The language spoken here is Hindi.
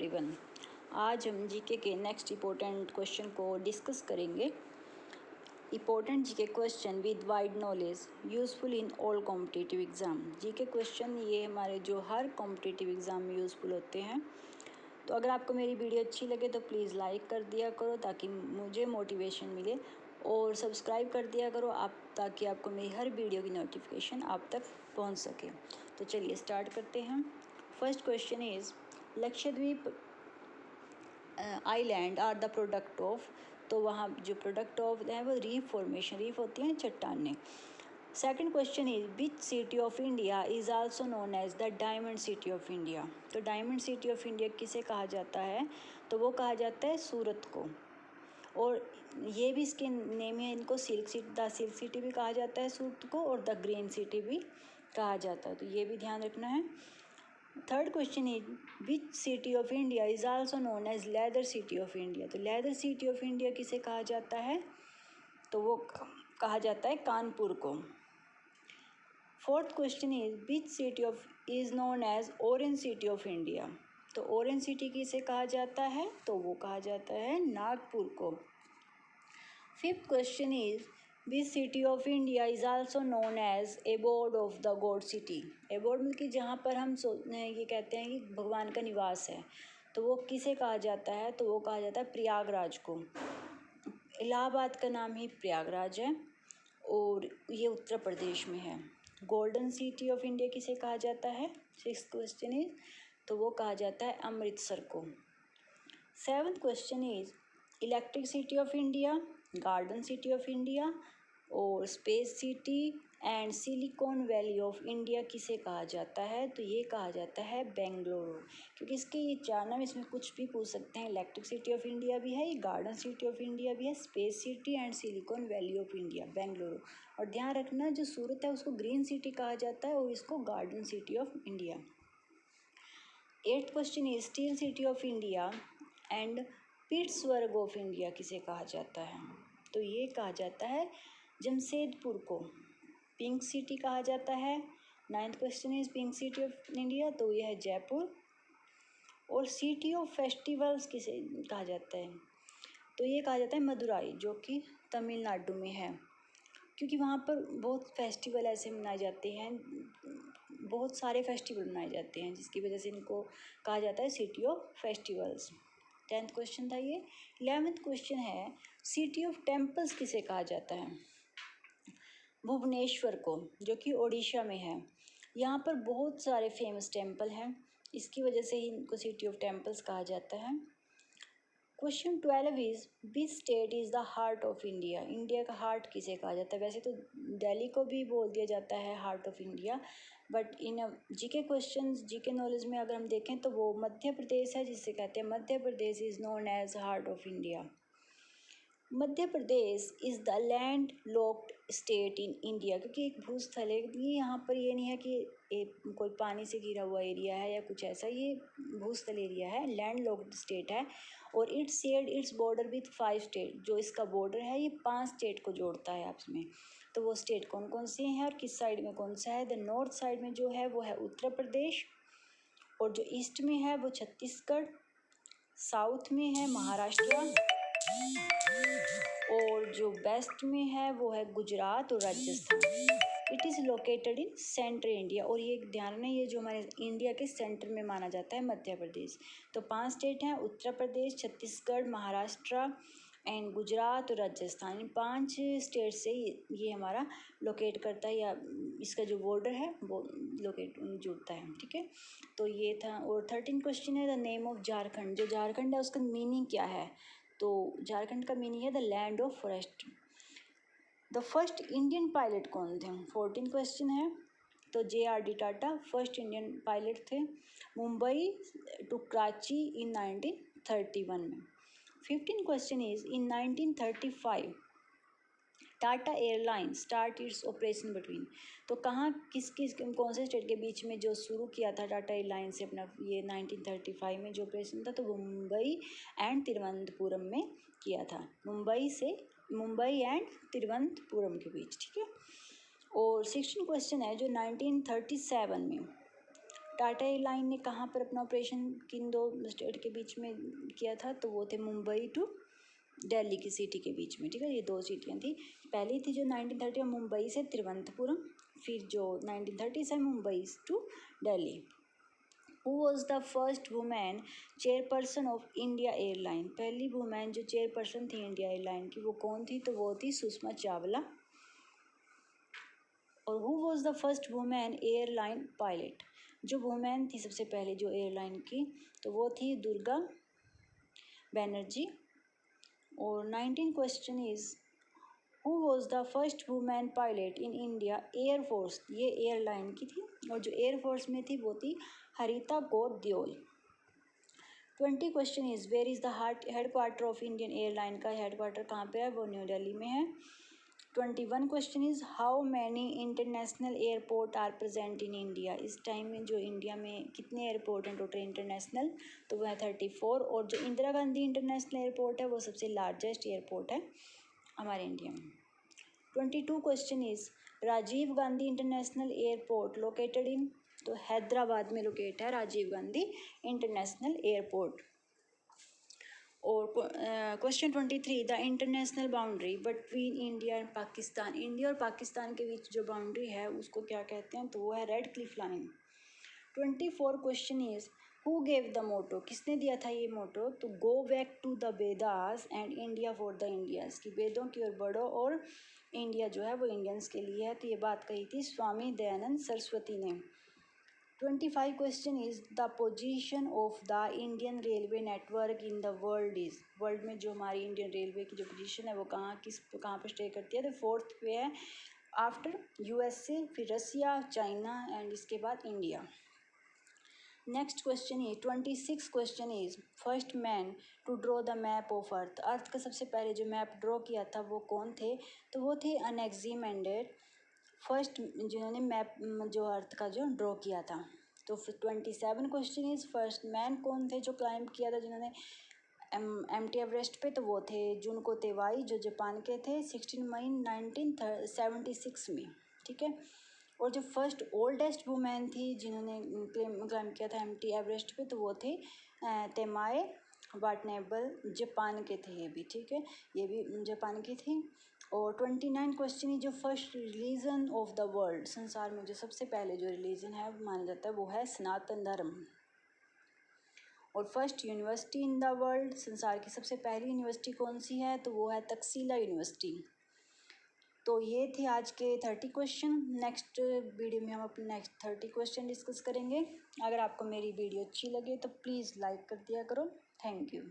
एवरीवन। आज हम जीके के नेक्स्ट इम्पोर्टेंट क्वेश्चन को डिस्कस करेंगे। Important GK question with wide knowledge useful in all competitive exam. GK question ये हमारे जो हर कॉम्पिटिटिव एग्ज़ाम में यूज़फुल होते हैं। तो अगर आपको मेरी वीडियो अच्छी लगे तो प्लीज़ लाइक कर दिया करो ताकि मुझे मोटिवेशन मिले, और सब्सक्राइब कर दिया करो आप, ताकि आपको मेरी हर वीडियो की नोटिफिकेशन आप तक पहुंच सके। तो चलिए स्टार्ट करते हैं। First question is Lakshadweep island are the product of. तो वहाँ जो प्रोडक्ट ऑफ है वो रीफ फॉर्मेशन, रीफ होती हैं चट्टानें। Second question is which city of India is also known as the diamond city of India. तो डायमंड सिटी ऑफ इंडिया किसे कहा जाता है? तो वो कहा जाता है सूरत को। और ये भी इसके नेम है, इनको silk city, the silk city भी कहा जाता है सूरत को, और द ग्रीन सिटी भी कहा जाता है। तो ये भी ध्यान रखना है। Third question is which city of India is also known as leather city of India. तो लेदर सिटी ऑफ इंडिया किसे कहा जाता है? तो वो कहा जाता है कानपुर को। Fourth question is which city of is known as orange city of India. तो ऑरेंज सिटी किसे कहा जाता है? तो वो कहा जाता है नागपुर को। Fifth question is which city of India is also known as abode of the god city. Abode मतलब कि जहाँ पर हम ये कहते हैं कि भगवान का निवास है, तो वो किसे कहा जाता है? तो वो कहा जाता है प्रयागराज को। इलाहाबाद का नाम ही प्रयागराज है और ये उत्तर प्रदेश में है। गोल्डन सिटी ऑफ इंडिया किसे कहा जाता है? सिक्स्थ क्वेश्चन इज, तो वो कहा जाता है अमृतसर को। Seventh question is electric city of India, garden city of India और space city and silicon valley of India किसे कहा जाता है? तो ये कहा जाता है बेंगलुरु। क्योंकि इसके ये चार नाम, इसमें कुछ भी पूछ सकते हैं। इलेक्ट्रिक सिटी ऑफ इंडिया भी है, ये गार्डन सिटी ऑफ इंडिया भी है, space city and silicon valley of India Bengaluru. और ध्यान रखना, जो सूरत है उसको ग्रीन सिटी कहा जाता है और इसको garden city of India. Eighth question is steel city of India and Pittsburgh of India किसे कहा जाता है? तो ये कहा जाता है जमशेदपुर को। पिंक सिटी कहा जाता है। Ninth question is pink city of India, तो यह है जयपुर। और सिटी ऑफ फेस्टिवल्स किसे कहा जाता है? तो ये कहा जाता है मदुराई, जो कि तमिलनाडु में है। क्योंकि वहाँ पर बहुत फेस्टिवल ऐसे मनाए जाते हैं, बहुत सारे फेस्टिवल मनाए जाते हैं, जिसकी वजह से इनको कहा जाता है city of festivals. 10th question था ये। 11th क्वेश्चन है सिटी ऑफ टेम्पल्स किसे कहा जाता है? भुवनेश्वर को, जो कि ओडिशा में है। यहाँ पर बहुत सारे फेमस टेम्पल हैं, इसकी वजह से ही इनको सिटी ऑफ टेम्पल्स कहा जाता है। Question 12 is which state is the heart of India. India का हार्ट किसे कहा जाता है? वैसे तो दिल्ली को भी बोल दिया जाता है heart of India, but in GK question, GK knowledge में अगर हम देखें तो वो मध्य प्रदेश है, जिससे कहते हैं Madhya Pradesh is known as heart of India. Madhya Pradesh is the land locked state in India, क्योंकि एक भूस्थल है। ये यहाँ पर ये नहीं है कि एक कोई पानी से घिरा हुआ एरिया है या कुछ ऐसा, ये भूस्थल एरिया है, लैंड लॉक्ड स्टेट है। और it's shared its border with 5 state. जो इसका बॉर्डर है ये 5 स्टेट को जोड़ता है आपस में। तो वो स्टेट कौन कौन से हैं और किस साइड में कौन सा है? द नॉर्थ साइड में जो है वो है उत्तर प्रदेश, और जो ईस्ट में है वो छत्तीसगढ़, साउथ में है महाराष्ट्र, और जो वेस्ट में है वो है गुजरात और Rajasthan. It is located in central India. और ये ध्यान में, ये जो हमारे इंडिया के सेंटर में माना जाता है मध्य प्रदेश। तो 5 स्टेट हैं, उत्तर प्रदेश, छत्तीसगढ़, महाराष्ट्र एंड गुजरात और राजस्थान। इन 5 स्टेट से ये हमारा लोकेट करता है, या इसका जो बॉर्डर है वो लोकेट जुड़ता है। ठीक है, तो ये था। और 13 क्वेश्चन है द नेम ऑफ झारखंड। जो झारखंड है उसका मीनिंग क्या है? तो झारखंड का मीनिंग है the land of forest. The first Indian pilot कौन थे? 14 क्वेश्चन है। तो JRD Tata first Indian pilot थे, मुंबई टू कराची इन 1931 में। 15 question is in 1935 Tata airline start its operation between. तो कहाँ, किस किस कौन से स्टेट के बीच में जो शुरू किया था टाटा एयरलाइन से अपना ये 1935 में जो ऑपरेशन था? तो वो मुंबई एंड तिरुवनंतपुरम में किया था। मुंबई एंड तिरुवनंतपुरम के बीच। ठीक है। और 16 क्वेश्चन है जो 1937 में टाटा एयरलाइन ने कहाँ पर अपना ऑपरेशन किन दो स्टेट के बीच में किया था, तो वो थे मुंबई टू दिल्ली की सिटी के बीच में, ठीक है। ये 2 सिटियाँ थी। पहली थी जो 1930 में मुंबई से तिरुवनंतपुरम, फिर जो 1930 से Mumbai to Delhi. Who was the first women chairperson of India airline, पहली वुमेन जो चेयरपर्सन थी इंडिया एयरलाइन की वो कौन थी, तो वो थी सुषमा चावला। और who was the first women airline pilot, जो वुमेन थी सबसे पहले जो एयरलाइन की, तो वो थी दुर्गा बनर्जी। और 19 question is who was the first women pilot in India air force, ये एयरलाइन की थी, और जो एयरफोर्स में थी वो थी Harita Kaur Deol. 20 question is where is the headquarter of Indian airline, का हेडक्वार्टर कहाँ पे है, वो न्यू दिल्ली में है। 21 question is how many international airport are present in India, इस टाइम में जो इंडिया में कितने एयरपोर्ट हैं टोटल इंटरनेशनल, तो वो है 34। और जो इंदिरा गांधी इंटरनेशनल एयरपोर्ट है वो सबसे लार्जेस्ट एयरपोर्ट है हमारे इंडिया में। 22 question is Rajiv Gandhi international airport located in, तो हैदराबाद में लोकेट है राजीव गांधी इंटरनेशनल एयरपोर्ट। और question 23 the international boundary between India and Pakistan, India और पाकिस्तान के बीच जो बाउंड्री है उसको क्या कहते हैं, तो वो है Radcliffe line. 24 question is who gave the motto, किसने दिया था ये मोटो, तो go back to the Vedas and India for the Indians, की वेदों की ओर बढ़ो और इंडिया जो है वो इंडियंस के लिए है, तो ये बात कही थी स्वामी दयानंद सरस्वती ने। 25 question is the position of the Indian railway network in the world is, world में जो हमारी इंडियन रेलवे की जो पोजीशन है वो कहाँ पर स्टे करती है, तो 4th पे है आफ्टर यूएसए, फिर रसिया, चाइना एंड इसके बाद India. Next question is 26 question is first man to draw the map of earth, earth का सबसे पहले जो मैप ड्रॉ किया था वो कौन थे, तो वो थे अनेक्सिमेंडेड, फर्स्ट जिन्होंने मैप जो अर्थ का जो ड्रॉ किया था। तो फिर 27 क्वेश्चन इज फर्स्ट मैन कौन थे जो क्लाइंब किया था जिन्होंने एम्टी एवरेस्ट पे, तो वो थे जुनको तेवाई जो जापान के थे 16 मई 1976 में, ठीक है। और जो फर्स्ट ओल्डेस्ट वुमेन थी जिन्होंने क्लाइंब किया था एम्टी एवरेस्ट पे, तो वो थे तेमाए वाटनेबल, जापान के थे ये भी, ठीक है, ये भी जापान की थी। और 29 क्वेश्चन है जो first religion of the world, संसार में जो सबसे पहले जो रिलीजन है माना जाता है वो है सनातन धर्म। और first university in the world, संसार की सबसे पहली यूनिवर्सिटी कौन सी है, तो वो है तक्षशिला यूनिवर्सिटी। तो ये थे आज के 30 क्वेश्चन। नेक्स्ट वीडियो में हम अपने नेक्स्ट 30 क्वेश्चन डिस्कस करेंगे। अगर आपको मेरी वीडियो अच्छी लगे तो प्लीज़ लाइक कर दिया करो। Thank you.